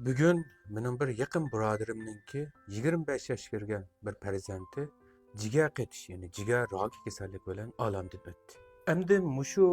Bugün benim bir yakın birodarimninki 25 yaş kirgan bir farzandi jigar qetish, ya'ni jigar raki kasallik bilan olamdan o'tdi. Endi mushu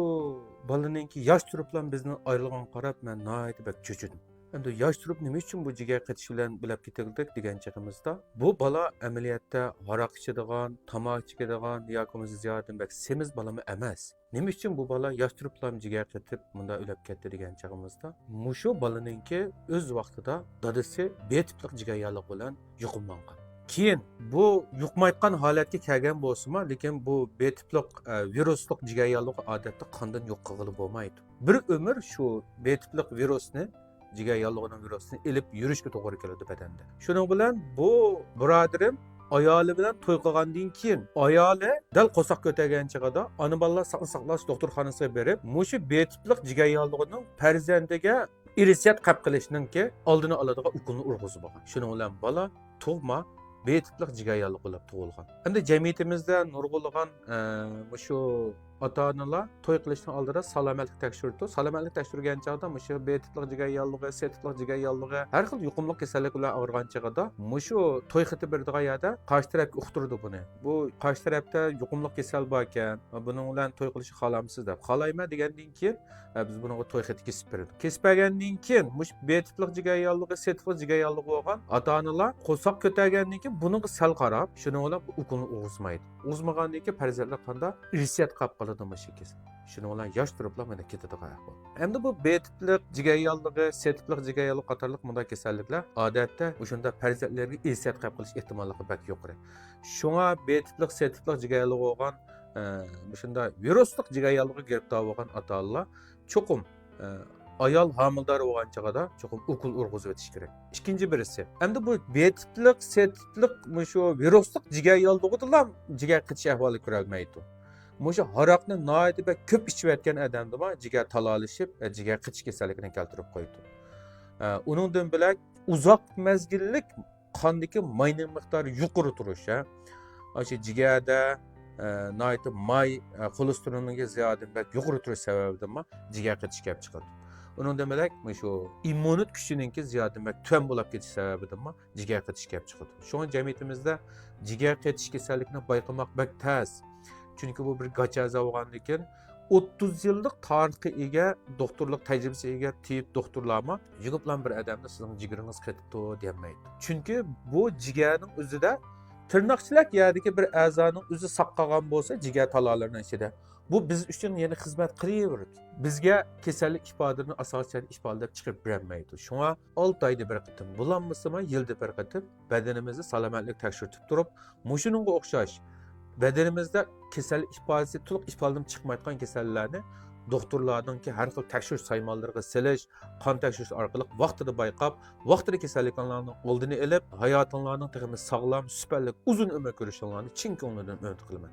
balaninki yosh turiblan bizni ayrılgan qarab men nihoyat bak cho'chidim. Endi yosh turib nima uchun bu jigar qetish bilan bilab ketildik degan chig'imizda bu bala amaliyotda aroq ichadigan, tomoq chekadigan yoki ziyodan bak semiz balami emas. Nima uchun bu bala yosh turiblam jigar qetib bunda o'lib ketdi degan chig'imizda mushu balaninki o'z vaqtida dadasi B tiplik jigar yallig'i bilan yuqumlangan. Keyin bu yuqmayotgan holatga kelgan bo'lsa-mu, lekin bu B tiplik viruslik jigar yallig'i odatda qondan yo'q qilg'ili bo'lmaydi. Bir umr shu B tiplik virusni jigar yallig'ining virusini ilib yurishga to'g'ri keladi badanda. Shuning bilan bu birodarim ayoli bilan to'y qilgandan keyin ayoli dal qo'soq ko'targan chig'ida ona bolalar saqlash saqlash doktorxonasiga berib, mushu B tiplik jigar yallig'ining farzandiga irsiyat qilib qilishninki oldini oladigan ukulni urg'izib olgan. Shuning bilan bola tug'ma B tiplik jigar yallig'i bo'lib tug'ilgan. Endi jamiyatimizda nurg'ulg'an shu ota-onalar to'y qilishdan oldida salomatlik tekshirdi. Salomatlik tekshirgan chog'da mushu B tiplik jigar yallig'i, C tiplik jigar yallig'i, har xil yuqumli kasallik bilan og'rigan chog'da mushu to'y xiti berdigan yerda qarshi tarafga uqtirdi buni. Bu qarshi tarafda yuqumli kasal bor ekan, buning bilan to'y qilishni xohlamsiz deb. Xohlayman degandan keyin biz bunga to'y xiti kesib berdik. Kesib bergandan keyin mush B tiplik jigar yallig'i, C tiplik jigar yallig'i bo'lgan ota-onalar qo'soq ko'targandan keyin bunga sal qarab, shuning bilan bu ukulni urg'izmaydi. Urg'izmagandan keyin farzandlar qanda irsiyat qilib qoladi mushikiz. Shuning bilan yosh turiblar mana ketadigan ahvol. Endi bu B tiplik jigar yallig'i, C tiplik jigar yallig'i qatorliq bunday kasalliklar odatda o'shanda farzandlarga irsiyat qilib qilish ehtimolligi bak yuqori. Shunga B tiplik, C tiplik jigar yallig'i bo'lgan shunda viruslik jigar yallig'i giribdor bo'lgan ota-onalar cho'qim ayol homildor bo'lgan chog'da cho'qim ukul urg'izib o'tish kerak. Ikkinchi birisi. Endi bu B tiplik, C tiplik shu viruslik jigar yallig'idan ham jigar qetish ahvoli ko'rolmaydi. Mushu haroqni nihoyat ko'p ichayotgan odamda jigar talolishib, jigar qetish kasalligini keltirib qo'ydi. Uningdan bilan uzoq mezgillik qondagi mayning miqdori yuqori turishi, o'sha jigarda nihoyat may xolesteroliga ziyodan yuqori turish sababidan jigar qetish kelib chiqadi. Uningdan bilan shu immunit kuchininki ziyodan tuam bo'lib ketish sababidan jigar qetish kelib chiqadi. Shunga jamiyatimizda jigar qetish kasallikni bayqamoq bak tez. Chunki bu bir gachaza bo'lgandan keyin 30 yillik tarixga ega, doktorlik tajribasiga ega tibbiy doktorlarma yig'ib bilan bir odamni sizning jigaringiz qetibdi demaydi. Chunki bu jigarning o'zida tirnoqchilar yerdagi bir a'zoning o'zi saqlagan bo'lsa jigar talolarining ichida bu biz uchun yana xizmat qilaveradi. Bizga kasallik ifodalarini asosan ifodalab chiqib bermaydi. Shunga 6 oyda bir qitim, bulanmasimi yilda bir qitim badanimizni salomatlik tekshirib turib, mushuningga o'xshash badanimizda kasallik ifodasi to'liq ifodalanib chiqmayotgan kasallarni doktorlarninki har xil tekshirish saymonlariga silish, qon tekshirish orqali vaqtida bayqab, vaqtida kasalliklarning oldini olib, hayotinglarning sog'lom, sifatli, uzun umr ko'rishingizni chin ko'ngildan umid qilaman.